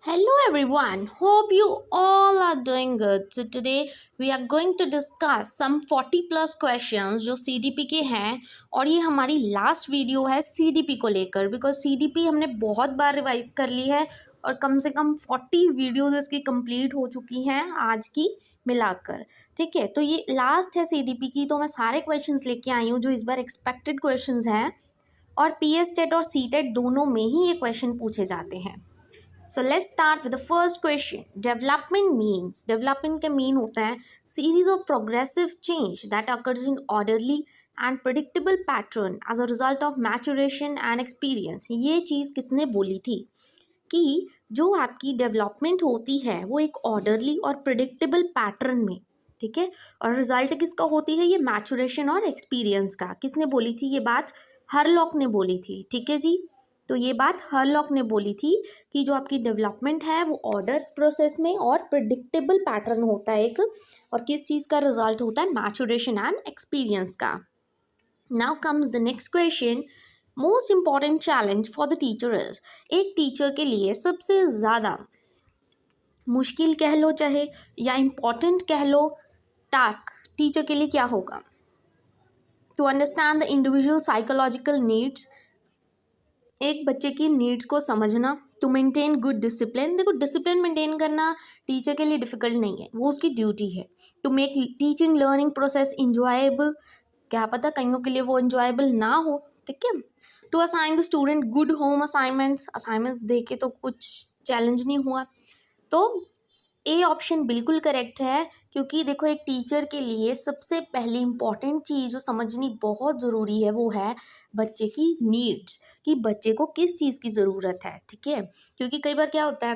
Hello everyone, hope you all are doing good. So today we are going to discuss some 40 plus questions जो CDP के हैं और ये हमारी last video है CDP को लेकर बिकॉज CDP हमने बहुत बार रिवाइज कर ली है और कम से कम 40 वीडियोस इसकी कंप्लीट हो चुकी हैं आज की मिलाकर। ठीक है, तो ये लास्ट है CDP की, तो मैं सारे क्वेश्चंस लेके आई हूँ जो इस बार एक्सपेक्टेड क्वेश्चंस हैं और PS टेट और C टेट दोनों में ही ये क्वेश्चन पूछे जाते हैं। So let's start with the first question. Development का mean होता है series of progressive change that occurs in orderly and predictable pattern as a result of maturation and experience. ये चीज़ किसने बोली थी कि जो आपकी डेवलपमेंट होती है वो एक ऑर्डरली और प्रिडिक्टेबल पैटर्न में, ठीक है, और रिजल्ट किसका होती है, ये मैचुरेशन और एक्सपीरियंस का। किसने बोली थी ये बात? हरलॉक ने बोली थी। ठीक है जी, तो ये बात हरलॉक ने बोली थी कि जो आपकी डेवलपमेंट है वो ऑर्डर प्रोसेस में और प्रिडिक्टेबल पैटर्न होता है एक, और किस चीज़ का रिजल्ट होता है? मैचुरेशन एंड एक्सपीरियंस का। Now comes the next question. Most important challenge for the teacher is, एक टीचर के लिए सबसे ज़्यादा मुश्किल कह लो चाहे या इम्पॉर्टेंट कह लो टास्क टीचर के लिए क्या होगा? To understand the individual psychological needs, एक बच्चे की नीड्स को समझना। टू मेंटेन गुड डिसिप्लिन, देखो डिसिप्लिन मेंटेन करना टीचर के लिए डिफ़िकल्ट नहीं है, वो उसकी ड्यूटी है। To make teaching learning process enjoyable, क्या पता कईयों के लिए वो इंजॉयबल ना हो, ठीक है। To assign the student good home assignments दे के तो कुछ चैलेंज नहीं हुआ, तो ए ऑप्शन बिल्कुल करेक्ट है। क्योंकि देखो एक टीचर के लिए सबसे पहली इम्पॉर्टेंट चीज़ जो समझनी बहुत ज़रूरी है वो है बच्चे की नीड्स, कि बच्चे को किस चीज़ की ज़रूरत है। ठीक है, क्योंकि कई बार क्या होता है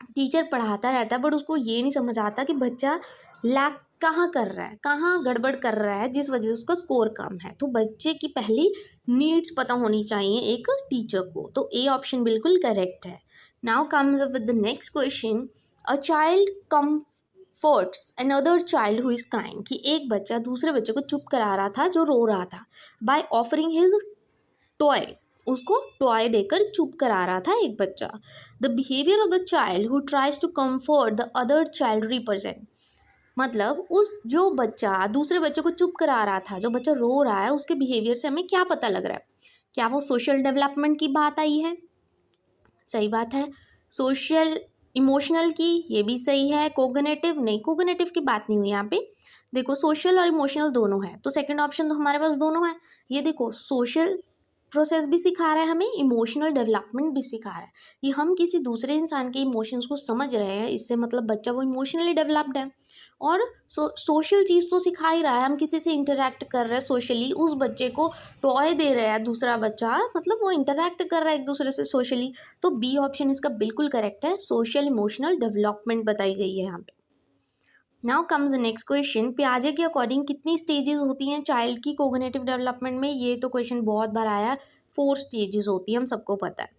टीचर पढ़ाता रहता है बट उसको ये नहीं समझ आता कि बच्चा लैक कहाँ कर रहा है, कहाँ गड़बड़ कर रहा है, जिस वजह से उसका स्कोर कम है। तो बच्चे की पहली नीड्स पता होनी चाहिए एक टीचर को, तो ए ऑप्शन बिल्कुल करेक्ट है। Now comes up with the next question. A child comforts another child who is crying, कि एक बच्चा दूसरे बच्चे को चुप करा रहा था जो रो रहा था, बाय ऑफरिंग हिज टॉय, उसको टॉय देकर चुप करा रहा था एक बच्चा। The behaviour of the child who tries to comfort the other child represent, मतलब उस जो बच्चा दूसरे बच्चे को चुप करा रहा था, जो बच्चा रो रहा है, उसके बिहेवियर से हमें क्या पता लग रहा है? क्या वो सोशल डेवलपमेंट की बात आई है? सही बात है। सोशल इमोशनल की, ये भी सही है। कोग्निटिव नहीं, कोग्निटिव की बात नहीं हुई यहाँ पे। देखो सोशल और इमोशनल दोनों है, तो सेकंड ऑप्शन तो हमारे पास दोनों है। ये देखो सोशल प्रोसेस भी सिखा रहा है हमें, इमोशनल डेवलपमेंट भी सिखा रहा है। ये हम किसी दूसरे इंसान के इमोशंस को समझ रहे हैं, इससे मतलब बच्चा वो इमोशनली डेवलप्ड है। और सोशल चीज़ तो सिखा ही रहा है, हम किसी से इंटरेक्ट कर रहे हैं सोशली, उस बच्चे को टॉय दे रहे हैं दूसरा बच्चा, मतलब वो इंटरेक्ट कर रहा है एक दूसरे से सोशली। तो बी ऑप्शन इसका बिल्कुल करेक्ट है, सोशल इमोशनल डेवलपमेंट बताई गई है यहाँ पे। Now comes the next question. पियाजे के अकॉर्डिंग कितनी स्टेजेस होती हैं चाइल्ड की कोग्निटिव डेवलपमेंट में? ये तो क्वेश्चन बहुत बार आया, 4 स्टेजेस होती है, हम सबको पता है।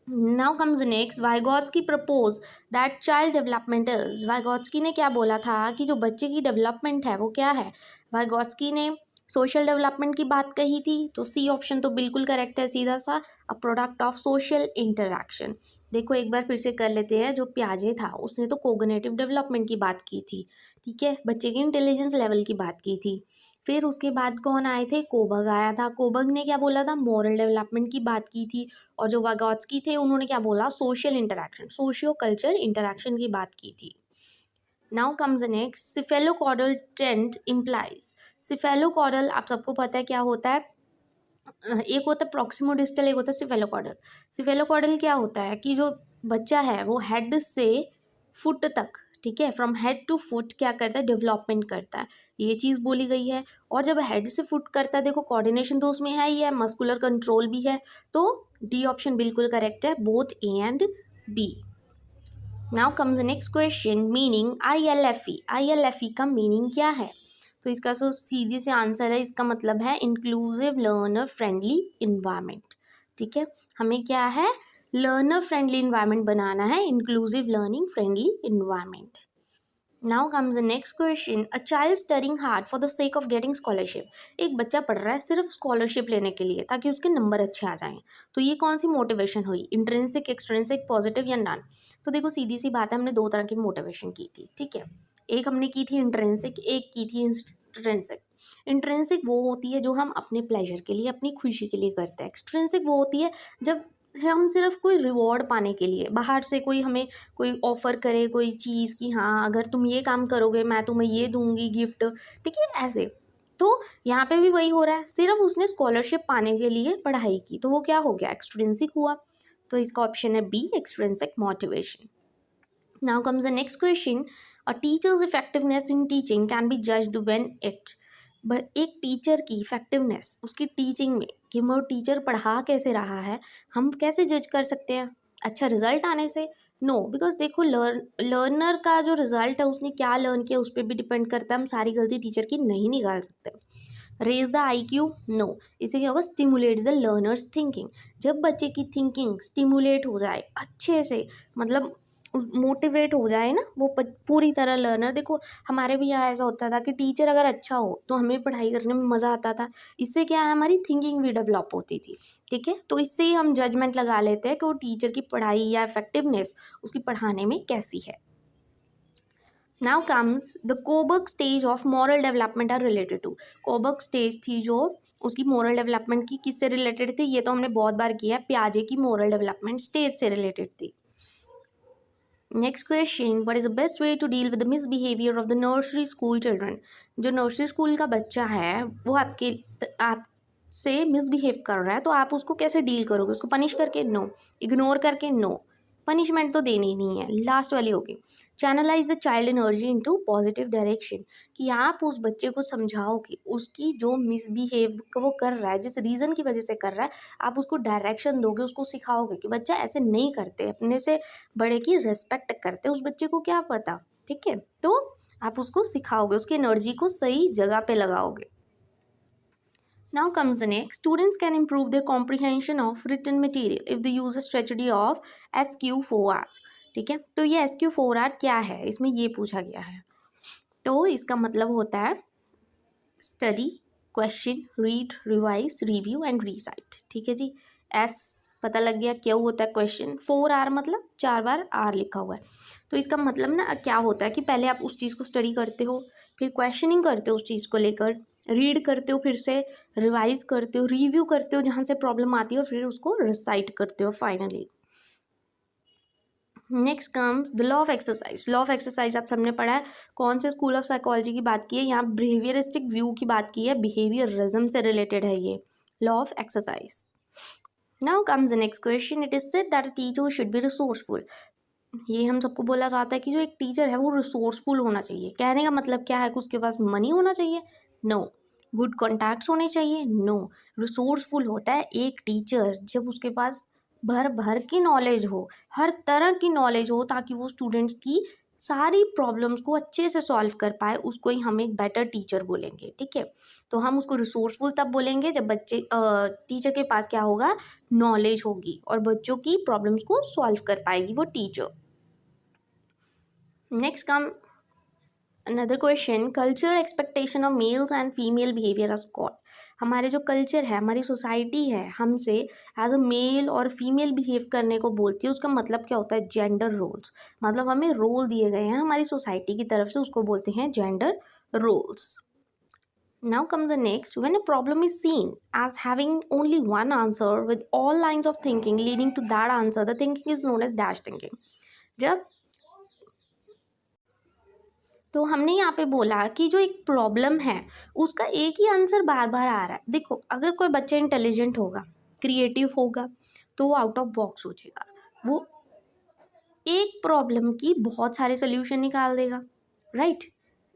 Now comes next. Vygotsky propose that child development is, Vygotsky ने क्या बोला था कि जो बच्चे की डेवलपमेंट है वो क्या है? वाइगॉट्स्की ने सोशल डेवलपमेंट की बात कही थी, तो सी ऑप्शन तो बिल्कुल करेक्ट है सीधा सा, a product of social interaction. देखो एक बार फिर से कर लेते हैं, जो पियाजे था उसने तो कोग्निटिव डेवलपमेंट की बात की थी, ठीक है, बच्चे के इंटेलिजेंस लेवल की बात की थी। फिर उसके बाद कौन आए थे? कोबर्ग आया था, कोबर्ग ने क्या बोला था? मॉरल डेवलपमेंट की बात की थी। और जो वागॉट्स्की थे उन्होंने क्या बोला? Social interaction, socio culture interaction की बात की थी। Now comes the next. Cephalocaudal trend implies, cephalocaudal आप सबको पता है क्या होता है, एक होता है प्रॉक्सिमोडिस्टल, एक होता है सिफेलोकॉर्डल। सिफेलोकॉर्डल क्या होता है कि जो बच्चा है वो हेड से फुट तक, ठीक है, फ्रॉम हेड टू फुट क्या करता है? डेवलपमेंट करता है, ये चीज़ बोली गई है। और जब हेड से फुट करता है, देखो कोऑर्डिनेशन तो उसमें है ही है, मस्कुलर कंट्रोल भी है, तो डी ऑप्शन बिल्कुल करेक्ट है, both A and B. Now comes the next question. Meaning ILFE, ILFE का मीनिंग क्या है? तो इसका जो सीधे से आंसर है, इसका मतलब है इंक्लूसिव लर्नर फ्रेंडली इन्वायरमेंट। ठीक है, हमें क्या है? लर्नर फ्रेंडली इन्वायरमेंट बनाना है, inclusive learning friendly environment. Now comes the next question, a child studying hard for the sake of getting scholarship. एक बच्चा पढ़ रहा है सिर्फ स्कॉलरशिप लेने के लिए ताकि उसके नंबर अच्छे आ जाएं, तो ये कौन सी मोटिवेशन हुई, इंट्रिंसिक, एक्सट्रिंसिक, पॉजिटिव या नॉन। तो देखो सीधी सी बात है, हमने दो तरह की मोटिवेशन की थी, ठीक है। एक हमने की थी इंट्रिंसिक, एक की थी इंट्रिंसिक। इंट्रिंसिक वो होती है जो हम अपने प्लेजर के लिए, अपनी खुशी के लिए करते हैं। एक्सट्रिंसिक वो होती है जब हम सिर्फ कोई रिवॉर्ड पाने के लिए, बाहर से कोई हमें कोई ऑफ़र करे कोई चीज़ कि हाँ अगर तुम ये काम करोगे मैं तुम्हें ये दूंगी गिफ्ट, ठीक है ऐसे। तो यहाँ पे भी वही हो रहा है, सिर्फ उसने स्कॉलरशिप पाने के लिए पढ़ाई की, तो वो क्या हो गया, एक्सट्रिंसिक हुआ। तो इसका ऑप्शन है B, extrinsic motivation. Now comes the next question, a teacher's effectiveness in teaching can be judged when it. एक टीचर की इफेक्टिवनेस उसकी टीचिंग में, कि वो टीचर पढ़ा कैसे रहा है, हम कैसे जज कर सकते हैं, अच्छा रिजल्ट आने से। नो, बिकॉज देखो लर्नर का जो रिजल्ट है उसने क्या लर्न किया उस पर भी डिपेंड करता है, हम सारी गलती टीचर की नहीं निकाल सकते। रेज द IQ, नो, इसे क्या होगा, स्टिमुलेट द लर्नर्स थिंकिंग। जब बच्चे की थिंकिंग स्टिमुलेट हो जाए अच्छे से, मतलब मोटिवेट हो जाए ना वो पूरी तरह लर्नर। देखो हमारे भी यहाँ ऐसा होता था कि टीचर अगर अच्छा हो तो हमें पढ़ाई करने में मज़ा आता था, इससे क्या है हमारी थिंकिंग भी डेवलप होती थी, ठीक है। तो इससे ही हम जजमेंट लगा लेते हैं कि वो टीचर की पढ़ाई या इफेक्टिवनेस उसकी पढ़ाने में कैसी है। Now comes the Kohlberg stage of moral development are related to. Kohlberg stage थी जो उसकी मॉरल डेवलपमेंट की, किससे रिलेटेड थी, ये तो हमने बहुत बार किया है, प्याजे की मॉरल डेवलपमेंट स्टेज से रिलेटेड थी। Next question, what is the best way to deal with the misbehaviour of the nursery school children. जो नर्सरी स्कूल का बच्चा है वो आपसे मिसबिहेव कर रहा है, तो आप उसको कैसे डील करोगे, उसको पनिश करके, नो, इग्नोर करके, नो, पनिशमेंट तो देनी ही नहीं है। लास्ट वाली होगी, channelize the child energy into positive direction, कि आप उस बच्चे को समझाओ कि उसकी जो मिसबिहेव वो कर रहा है, जिस रीज़न की वजह से कर रहा है, आप उसको डायरेक्शन दोगे, उसको सिखाओगे कि बच्चा ऐसे नहीं करते, अपने से बड़े की रिस्पेक्ट करते। उस बच्चे को क्या पता, ठीक है, तो आप उसको सिखाओगे, उसकी एनर्जी को सही जगह पे लगाओगे। Now comes the next. Students can improve their comprehension of written material if they use a strategy of SQ4R. ठीक है, तो ये SQ4R क्या है, इसमें ये पूछा गया है। तो इसका मतलब होता है study, question, read, revise, review and recite. ठीक है जी, एस पता लग गया, क्या होता है क्वेश्चन, 4R मतलब 4 बार R लिखा हुआ है। तो इसका मतलब ना क्या होता है कि पहले आप उस चीज़ को स्टडी करते हो, फिर क्वेश्चनिंग करते हो उस चीज़ को लेकर, रीड करते हो, फिर से रिवाइज करते हो, रिव्यू करते हो जहाँ से प्रॉब्लम आती है, और फिर उसको रिसाइट करते हो finally. Next comes the law of exercise. Law of exercise आप सबने पढ़ा है, कौन से स्कूल ऑफ साइकोलॉजी की बात की है, यहाँ बिहेवियरिस्टिक व्यू की बात की है, बिहेवियरिज्म से रिलेटेड है ये law of exercise. Now comes the next question, it is said that a teacher should be resourceful. ये हम सबको बोला जाता है कि जो एक टीचर है वो रिसोर्सफुल होना चाहिए। कहने का मतलब क्या है कि उसके पास मनी होना चाहिए, नो, गुड कॉन्टैक्ट्स होने चाहिए, नो। रिसोर्सफुल होता है एक टीचर जब उसके पास भर भर की नॉलेज हो, हर तरह की नॉलेज हो, ताकि वो स्टूडेंट्स की सारी प्रॉब्लम्स को अच्छे से सॉल्व कर पाए, उसको ही हम एक बेटर टीचर बोलेंगे, ठीक है। तो हम उसको रिसोर्सफुल तब बोलेंगे जब टीचर के पास क्या होगा, नॉलेज होगी, और बच्चों की प्रॉब्लम्स को सॉल्व कर पाएगी वो teacher. Next come another question, cultural expectation of males and female behaviour of God. हमारे जो कल्चर है, हमारी सोसाइटी है, हमसे एज अ मेल और फीमेल बिहेव करने को बोलती है। उसका मतलब क्या होता है, जेंडर रोल्स, मतलब हमें रोल दिए गए हैं हमारी सोसाइटी की तरफ से, उसको बोलते हैं gender roles. Now comes the next. When a problem is seen as having only one answer with all lines of thinking leading to that answer, the thinking is known as dash thinking. जब तो हमने यहाँ पे बोला कि जो एक problem है उसका एक ही आंसर बार बार आ रहा है। देखो अगर कोई बच्चा इंटेलिजेंट होगा, क्रिएटिव होगा, तो वो आउट ऑफ बॉक्स सोचेगा, वो एक प्रॉब्लम की बहुत सारे सोल्यूशन निकाल देगा, राइट,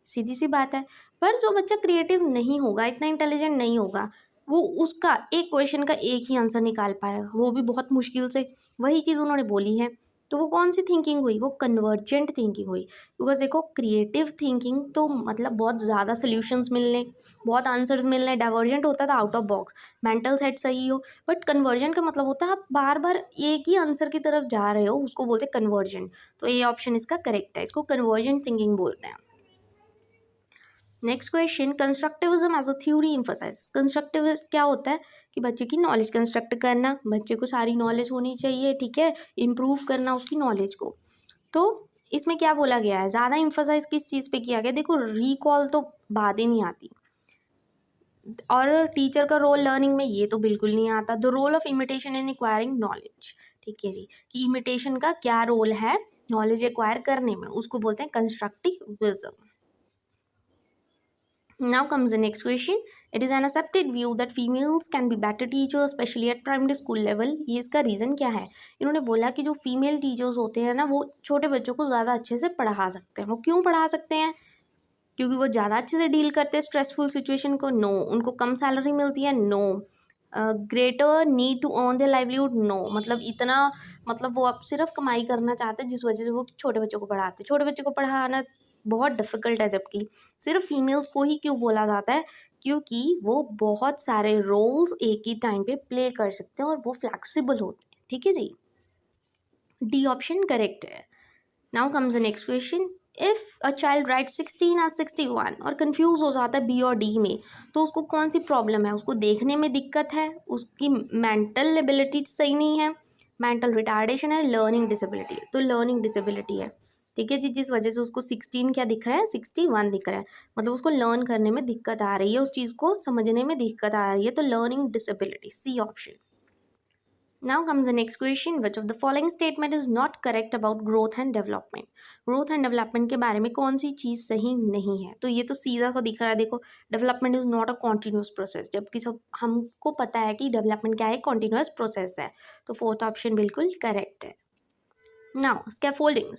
सीधी सी बात है। पर जो बच्चा क्रिएटिव नहीं होगा, इतना इंटेलिजेंट नहीं होगा, वो उसका एक क्वेश्चन का एक ही आंसर निकाल पाएगा, वो भी बहुत मुश्किल से। वही चीज़ उन्होंने बोली है, तो वो कौन सी थिंकिंग हुई, वो कन्वर्जेंट थिंकिंग हुई। बिकॉज देखो क्रिएटिव थिंकिंग तो मतलब बहुत ज़्यादा सोल्यूशंस मिलने, बहुत आंसर्स मिलने, डाइवर्जेंट होता था out of box, mental set सही हो। बट कन्वर्जन का मतलब होता है आप बार बार एक ही आंसर की तरफ जा रहे हो, उसको बोलते हैं कन्वर्जन। तो ये ऑप्शन इसका करेक्ट है, इसको कन्वर्जेंट थिंकिंग बोलते हैं। Next question, constructivism as a theory emphasizes. Constructivism क्या होता है कि बच्चे की नॉलेज कंस्ट्रक्ट करना, बच्चे को सारी नॉलेज होनी चाहिए, ठीक है, इम्प्रूव करना उसकी नॉलेज को। तो इसमें क्या बोला गया है, ज़्यादा एम्फसाइज किस चीज़ पे किया गया, देखो रिकॉल तो बात ही नहीं आती, और टीचर का रोल लर्निंग में ये तो बिल्कुल नहीं आता। The role of imitation in acquiring knowledge, ठीक है जी, कि इमिटेशन का क्या रोल है नॉलेज एक्वायर करने में, उसको बोलते हैं constructivism. Now comes the next question. It is an accepted view that females can be better teachers, especially at primary school level. ये इसका रीज़न क्या है, इन्होंने बोला कि जो फीमेल टीचर्स होते हैं ना वो छोटे बच्चों को ज़्यादा अच्छे से पढ़ा सकते हैं। वो क्यों पढ़ा सकते हैं, क्योंकि वो ज़्यादा अच्छे से डील करते हैं स्ट्रेसफुल सिचुएशन को, नो। उनको कम सैलरी मिलती है, no. Greater need to earn their livelihood, no. मतलब इतना, मतलब वो अब सिर्फ कमाई करना चाहते हैं जिस वजह से वो छोटे बच्चों को पढ़ाते हैं। छोटे बच्चों को पढ़ाना बहुत डिफ़िकल्ट है, जबकि सिर्फ फीमेल्स को ही क्यों बोला जाता है, क्योंकि वो बहुत सारे रोल्स एक ही टाइम पे प्ले कर सकते हैं और वो फ्लैक्सिबल होते हैं, ठीक है जी। डी ऑप्शन करेक्ट है। Now comes the next question, if a child right 16 आज 61 और कंफ्यूज हो जाता है बी और डी में, तो उसको कौन सी प्रॉब्लम है, उसको देखने में दिक्कत है, उसकी मेंटल एबिलिटी सही नहीं है, मेंटल रिटार्डेशन है, लर्निंग डिसेबिलिटी है। तो लर्निंग डिसेबिलिटी है, ठीक है जी, जिस वजह से उसको 16 क्या दिख रहा है, 61 दिख रहा है, मतलब उसको लर्न करने में दिक्कत आ रही है, उस चीज़ को समझने में दिक्कत आ रही है, तो learning disability, C option. Now comes the next question. Which of the following statement is not correct about growth and development? Growth and development के बारे में कौन सी चीज़ सही नहीं है, तो ये तो सीधा सा दिख रहा है, देखो development is not a continuous process, जबकि सब हमको पता है कि डेवलपमेंट क्या है, कॉन्टीन्यूस प्रोसेस है, तो फोर्थ ऑप्शन बिल्कुल करेक्ट है। नाउ स्कैफोल्डिंग,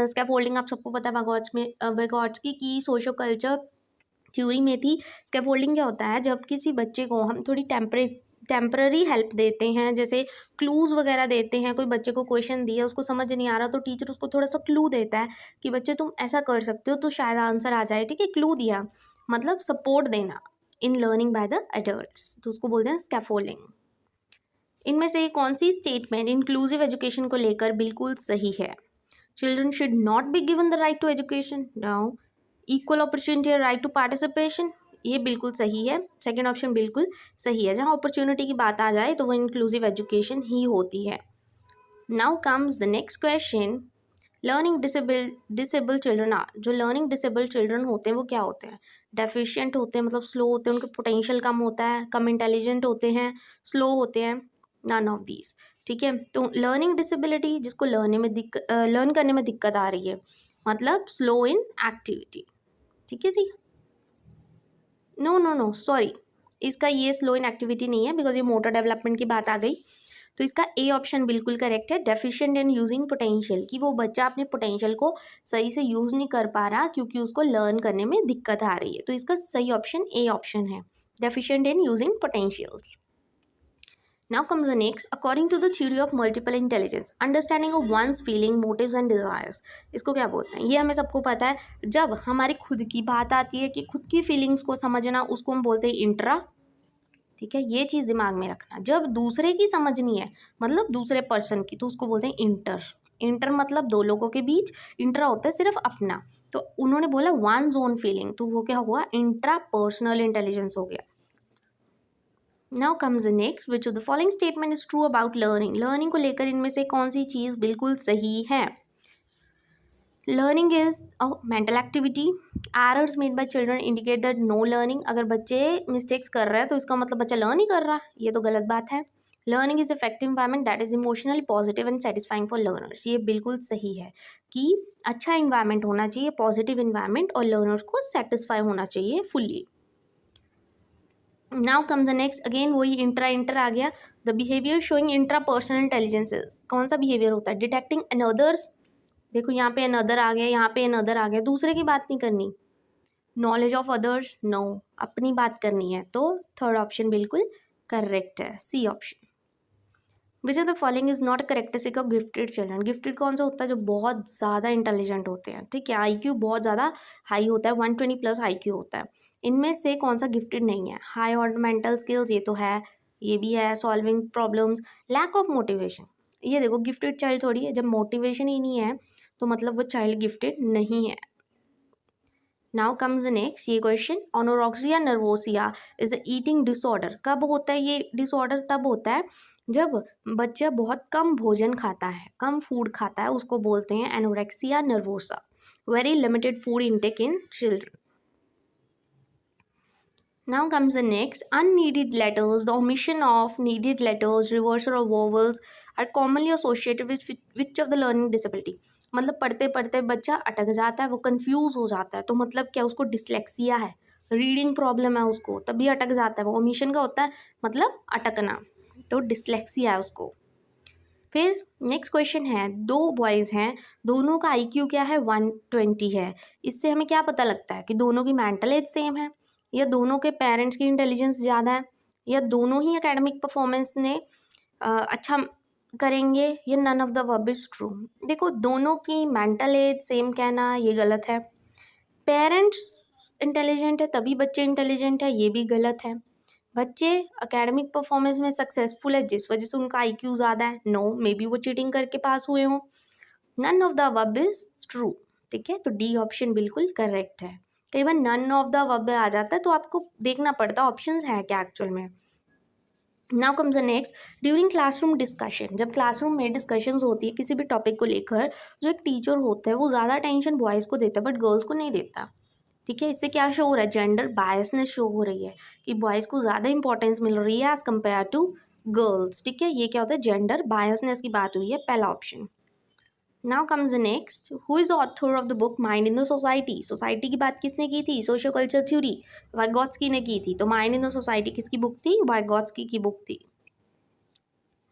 स्कैफोल्डिंग आप सबको पता है वागोट्स्की की सोशो कल्चर थ्योरी में थी। स्कैफोल्डिंग क्या होता है, जब किसी बच्चे को हम थोड़ी टेम्पररी हेल्प देते हैं, जैसे क्लूज़ वगैरह देते हैं, कोई बच्चे को क्वेश्चन दिया उसको समझ नहीं आ रहा तो टीचर उसको थोड़ा सा क्लू देता है कि बच्चे तुम ऐसा कर सकते हो तो शायद आंसर आ जाए, ठीक है, क्लू दिया, मतलब सपोर्ट देना in learning by the adults, तो उसको बोलते हैं स्कैफोल्डिंग। इनमें से कौन सी स्टेटमेंट इंक्लूसिव एजुकेशन को लेकर बिल्कुल सही है? Children should not be given the right to education, now equal opportunity और राइट टू पार्टिसिपेशन, ये बिल्कुल सही है, सेकंड ऑप्शन बिल्कुल सही है। जहाँ अपॉर्चुनिटी की बात आ जाए तो वो इंक्लूसिव एजुकेशन ही होती है। Now comes the next question, learning disabled children are, जो लर्निंग डिसेबल चिल्ड्रन होते हैं वो क्या होते हैं, डेफिशिएंट होते हैं, मतलब स्लो होते हैं, उनका पोटेंशियल कम होता है, कम इंटेलिजेंट होते हैं, स्लो होते हैं, नन ऑफ दीज, ठीक है। तो लर्निंग डिसेबिलिटी जिसको लर्न करने में दिक्कत आ रही है, मतलब स्लो इन एक्टिविटी, ठीक है जी। नो सॉरी, इसका ये स्लो इन एक्टिविटी नहीं है, बिकॉज ये मोटर डेवलपमेंट की बात आ गई, तो इसका ए ऑप्शन बिल्कुल करेक्ट है, डेफिशिएंट इन यूजिंग पोटेंशियल, कि वो बच्चा अपने पोटेंशियल को सही से यूज़ नहीं कर पा रहा क्योंकि उसको लर्न करने में दिक्कत आ रही है, तो इसका सही ऑप्शन ए ऑप्शन है, deficient in using potentials. Now comes the next. According to the theory of multiple intelligence, understanding of one's feeling, motives and desires, इसको क्या बोलते हैं, ये हमें सबको पता है। जब हमारी खुद की बात आती है कि खुद की फीलिंग्स को समझना, उसको हम बोलते हैं इंट्रा, ठीक है, ये चीज़ दिमाग में रखना। जब दूसरे की समझनी है, मतलब दूसरे पर्सन की, तो उसको बोलते हैं इंटर। इंटर मतलब दो लोगों के बीच, इंट्रा होता है सिर्फ अपना, तो उन्होंने बोला वन जोन फीलिंग, तो वो क्या हुआ, इंट्रा पर्सनल इंटेलिजेंस हो गया। Now comes the next, which of the following statement is true about learning, learning को लेकर इनमें से कौन सी चीज़ बिल्कुल सही है? Learning is a mental activity, errors made by children indicate that know learning, अगर बच्चे मिस्टेक्स कर रहे हैं तो इसका मतलब बच्चा लर्न ही कर रहा है, ये तो गलत बात है। Learning is effective environment that is emotionally positive and satisfying for learners, ये बिल्कुल सही है कि अच्छा इन्वायरमेंट होना चाहिए, पॉजिटिव इन्वायरमेंट, और लर्नर्स को सेटिस्फाई होना चाहिए fully. Now comes the next, again वही इंटर आ गया, the behaviour showing intra personal intelligences, कौन सा बिहेवियर होता है, डिटेक्टिंग अनदर्स, देखो यहाँ पे अनदर आ गया, यहाँ पे अनदर आ गया, दूसरे की बात नहीं करनी, नॉलेज ऑफ अदर्स, नो, अपनी बात करनी है, तो थर्ड ऑप्शन बिल्कुल करेक्ट है, C option. Which are the following is not a characteristic of gifted children, gifted कौन सा होता है, जो बहुत ज़्यादा इंटेलिजेंट होते हैं, ठीक है, IQ बहुत ज़्यादा हाई होता है, 120+ IQ होता है, इनमें से कौन सा गिफ्टेड नहीं है, हाई ऑर्डर मेंटल स्किल्स, ये तो है, ये भी है, solving problems, lack of motivation, ये देखो गिफ्टेड चाइल्ड थोड़ी है, जब मोटिवेशन ही नहीं है तो मतलब वो चाइल्ड गिफ्टेड नहीं है। नाउ कम्स द नेक्स्ट ये question, anorexia nervosa is a eating disorder. कब होता है ये डिसऑर्डर? तब होता है जब बच्चा बहुत कम भोजन खाता है, कम फूड खाता है, उसको बोलते हैं anorexia nervosa. Very limited food intake in children. Now comes the next, unneeded letters, the omission of needed letters, reversal of vowels are commonly associated with which of the learning disability। मतलब पढ़ते पढ़ते बच्चा अटक जाता है, वो confuse हो जाता है, तो मतलब क्या, उसको डिसलेक्सिया है, रीडिंग प्रॉब्लम है उसको, तभी अटक जाता है। वो ओमिशन का होता है मतलब अटकना, तो डिसलेक्सिया है उसको। फिर नेक्स्ट क्वेश्चन है, दो बॉयज़ हैं, दोनों का IQ क्या है? 120 है। इससे हमें क्या पता लगता है कि दोनों की मेंटल एज सेम है, या दोनों के पेरेंट्स की इंटेलिजेंस ज़्यादा है, या दोनों ही एकेडमिक परफॉर्मेंस ने अच्छा करेंगे, या none of the above is true. देखो, दोनों की मेंटल एज सेम कहना ये गलत है। पेरेंट्स इंटेलिजेंट है तभी बच्चे इंटेलिजेंट है, ये भी गलत है। बच्चे एकेडमिक परफॉर्मेंस में सक्सेसफुल है जिस वजह से उनका IQ ज़्यादा है, नो, मे बी वो चीटिंग करके पास हुए हों। None of the above is true. ठीक है, तो डी ऑप्शन बिल्कुल करेक्ट है। कई बार नन ऑफ द अबव आ जाता है तो आपको देखना पड़ता है ऑप्शंस है क्या एक्चुअल में। Now comes the next, during classroom discussion, जब क्लासरूम में डिस्कशंस होती है किसी भी टॉपिक को लेकर, जो एक टीचर होता है वो ज़्यादा टेंशन बॉयज़ को देता है बट गर्ल्स को नहीं देता। ठीक है, इससे क्या शो हो रहा है? जेंडर बायसनेस शो हो रही है कि बॉयज़ को ज़्यादा इंपॉर्टेंस मिल रही है एज़ कम्पेयर टू गर्ल्स। ठीक है, ये क्या होता है? जेंडर बायसनेस की बात हुई है, पहला option. Now comes the next, who is author of the book mind in the society. Society की बात किसने की थी? सोशियो कल्चर थ्योरी वाइगॉट्स्की ने की थी। तो माइंड इन द सोसाइटी किसकी बुक थी? वाइगॉट्स्की की बुक थी।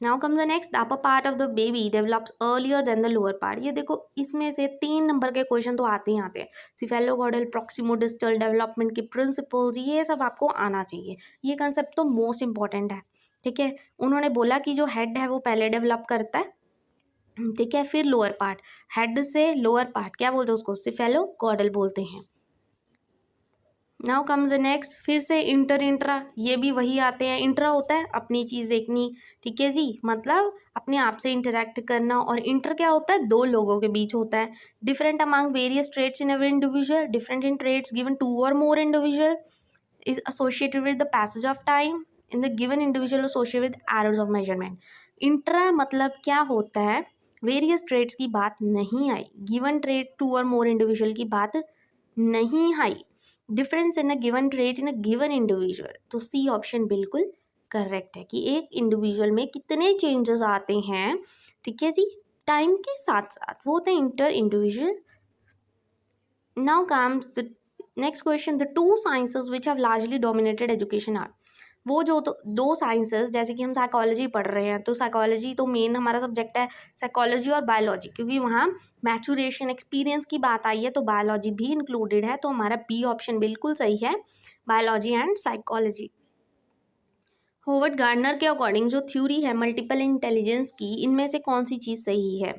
Now comes the next, the upper part of the baby develops earlier than the lower part. ये देखो, इसमें से 3 नंबर के क्वेश्चन तो आते ही आते हैं। सिफेलोकॉर्डल, प्रॉक्सिमोडिस्टल डेवलपमेंट की प्रिंसिपल्स, ये सब आपको आना चाहिए। ये कंसेप्ट तो मोस्ट इंपॉर्टेंट है। ठीक है, उन्होंने बोला कि जो हेड है वो पहले डेवलप करता है, ठीक है, फिर लोअर पार्ट। हेड से लोअर पार्ट क्या बोलते हैं? उसको सिफेलोकॉर्डल बोलते हैं। नाउ कम्स द नेक्स्ट, फिर से इंटर इंट्रा, ये भी वही आते हैं। इंट्रा होता है अपनी चीज़ देखनी, ठीक है जी, मतलब अपने आप से इंटरेक्ट करना, और इंटर क्या होता है? दो लोगों के बीच होता है। Different among various traits in every individual, different in traits given to और more individual, is associated with the passage of time in the given individual, associated with errors of measurement. Intra मतलब क्या होता है? Various traits की बात नहीं आई, given trait to और more individual की बात नहीं आई, difference in a given trait in a given individual. तो सी ऑप्शन बिल्कुल करेक्ट है कि एक इंडिविजुअल में कितने चेंजेस आते हैं, ठीक है जी, टाइम के साथ साथ, वो होते हैं inter individual. Now comes the next question, the two sciences which have largely dominated education are. वो जो तो दो साइंसेस, जैसे कि हम साइकोलॉजी पढ़ रहे हैं, तो साइकोलॉजी तो मेन हमारा सब्जेक्ट है, साइकोलॉजी और बायोलॉजी, क्योंकि वहाँ मैचुरेशन एक्सपीरियंस की बात आई है तो बायोलॉजी भी इंक्लूडेड है, तो हमारा बी ऑप्शन बिल्कुल सही है, biology and psychology. Howard Gardner के अकॉर्डिंग जो थ्योरी है मल्टीपल इंटेलिजेंस की, इनमें से कौन सी चीज़ सही है?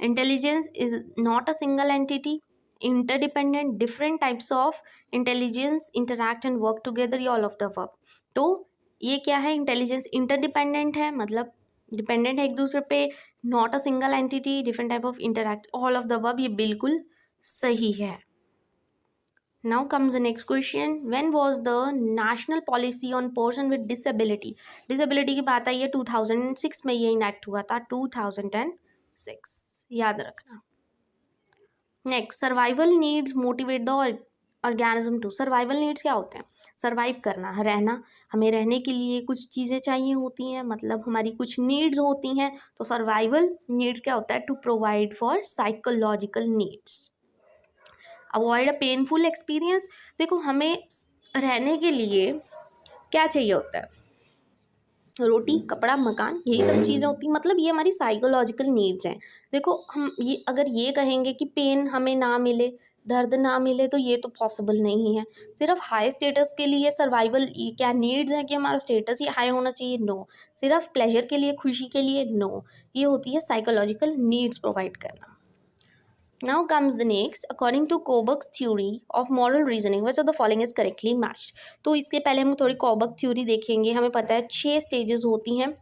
Intelligence is not a single entity, interdependent, different types of intelligence interact and work together, ये all of the above। तो ये क्या है? इंटेलिजेंस इंटरडिपेंडेंट है, मतलब डिपेंडेंट है एक दूसरे पे, not a single entity, different type of interact, all of the above, ये बिल्कुल सही है। Now comes the next question, when was the national policy on person with disability. Disability की बात आई है 2006 में, ये इनैक्ट हुआ था 2006, याद रखना। Next, survival needs motivate the organism to. Survival needs क्या होते हैं? सर्वाइव करना, रहना, हमें रहने के लिए कुछ चीज़ें चाहिए होती हैं, मतलब हमारी कुछ नीड्स होती हैं। तो सर्वाइवल नीड्स क्या होता है? To provide for psychological needs, avoid a painful experience. देखो, हमें रहने के लिए क्या चाहिए होता है? रोटी, कपड़ा, मकान, यही सब चीज़ें होती हैं, मतलब ये हमारी साइकोलॉजिकल नीड्स हैं। देखो, हम ये अगर ये कहेंगे कि पेन हमें ना मिले, दर्द ना मिले, तो ये तो पॉसिबल नहीं है। सिर्फ हाई स्टेटस के लिए सर्वाइवल ये क्या नीड्स हैं कि हमारा स्टेटस ही हाई होना चाहिए? नो। सिर्फ प्लेजर के लिए, खुशी के लिए? नो। ये होती है साइकोलॉजिकल नीड्स प्रोवाइड करना। Now comes the next, according to Koberg's theory of moral reasoning, which of the following is correctly matched। तो इसके पहले हम थोड़ी कोबर्ग थ्योरी देखेंगे। हमें पता है 6 स्टेजेस होती हैं,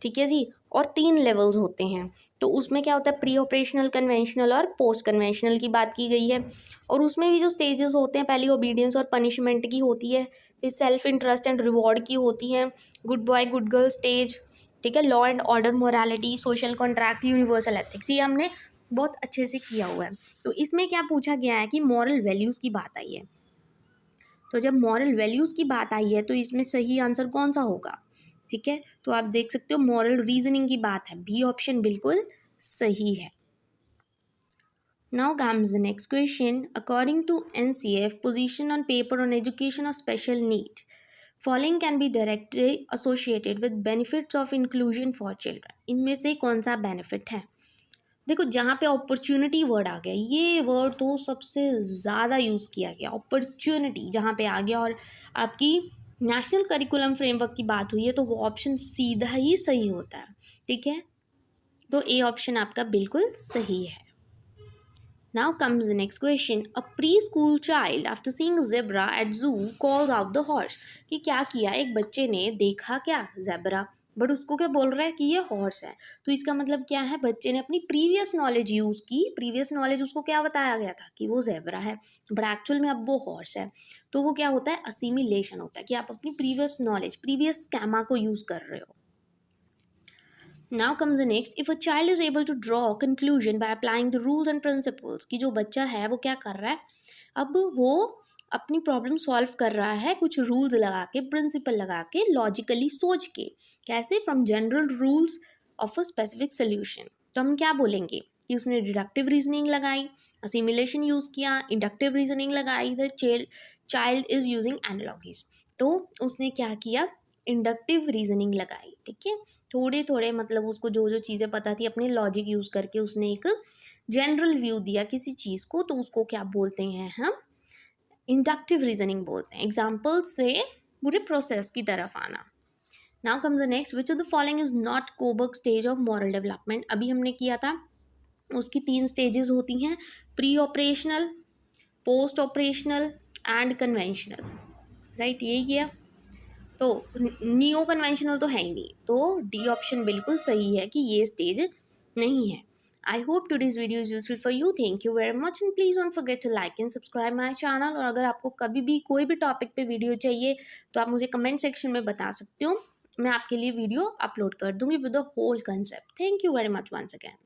ठीक है जी। और 3 लेवल्स होते हैं। तो उसमें क्या होता है, प्री ऑपरेशनल, कन्वेंशनल और पोस्ट कन्वेंशनल की बात की गई है। और उसमें भी जो स्टेजेस होते हैं, पहली ओबीडियंस और पनिशमेंट की होती है, फिर सेल्फ इंटरेस्ट एंड रिवॉर्ड की होती है, good boy good girl stage, ठीक है, law and order, morality, social contract, universal ethics, ये हमने बहुत अच्छे से किया हुआ है। तो इसमें क्या पूछा गया है कि मॉरल वैल्यूज़ की बात आई है। तो जब मॉरल वैल्यूज़ की बात आई है तो इसमें सही आंसर कौन सा होगा, ठीक है। तो आप देख सकते हो मॉरल रीजनिंग की बात है, बी ऑप्शन बिल्कुल सही है। Now comes the next question. According to NCF, position on paper on education of special need, following can be directly associated with benefits of inclusion for children. इनमें से कौन सा बेनिफिट है? देखो, जहाँ पे अपॉर्चुनिटी वर्ड आ गया, ये वर्ड तो सबसे ज़्यादा यूज़ किया गया, अपॉर्चुनिटी जहाँ पे आ गया, और आपकी नेशनल करिकुलम फ्रेमवर्क की बात हुई है, तो वो ऑप्शन सीधा ही सही होता है, ठीक है। तो ए ऑप्शन आपका बिल्कुल सही है। Now comes the next question. A preschool child, after seeing a zebra at zoo, calls out the horse. कि क्या किया, एक बच्चे ने देखा क्या, ज़ेब्रा, बट उसको क्या बोल रहा है कि ये हॉर्स है। तो इसका मतलब क्या है, बच्चे ने अपनी प्रीवियस नॉलेज यूज़ की, प्रीवियस नॉलेज उसको क्या बताया गया था कि वो ज़ेब्रा है, बट एक्चुअल में अब वो हॉर्स है। तो वो क्या होता है, असिमिलेशन होता है, कि आप अपनी प्रीवियस नॉलेज, प्रीवियस स्कैमा को यूज़ कर रहे हो। Now comes the next. If a child is able to draw a conclusion by applying the rules and principles, कि जो बच्चा है वो क्या कर रहा है, अब वो अपनी प्रॉब्लम सॉल्व कर रहा है कुछ रूल्स लगा के, प्रिंसिपल लगा के, लॉजिकली सोच के, कैसे, from general rules of a specific solution. तो हम क्या बोलेंगे कि उसने डिडक्टिव रीजनिंग लगाई, असिमिलेशन यूज़ किया, इंडक्टिव रीजनिंग लगाई, the child is using analogies. तो उसने क्या किया, इंडक्टिव रीजनिंग लगाई, ठीक है। थोड़े थोड़े मतलब उसको जो जो चीज़ें पता थी अपने लॉजिक यूज़ करके उसने एक जनरल व्यू दिया किसी चीज़ को, तो उसको क्या बोलते हैं हम, इंडक्टिव रीजनिंग बोलते हैं। एग्जाम्पल से पूरे प्रोसेस की तरफ आना। Now comes the next. Which of the following is not Kohlberg stage of moral development? अभी हमने किया था, उसकी 3 स्टेजेस होती हैं, pre operational, post operational and conventional, right, यही किया। तो न्यू कन्वेंशनल तो है ही नहीं, तो डी ऑप्शन बिल्कुल सही है कि ये स्टेज नहीं है। I hope today's video is useful for you. Thank you very much and please don't forget to like and subscribe my channel. और अगर आपको कभी भी कोई भी टॉपिक पे वीडियो चाहिए तो आप मुझे कमेंट सेक्शन में बता सकते हो, मैं आपके लिए वीडियो अपलोड कर दूंगी with the whole concept. Thank you very much once again.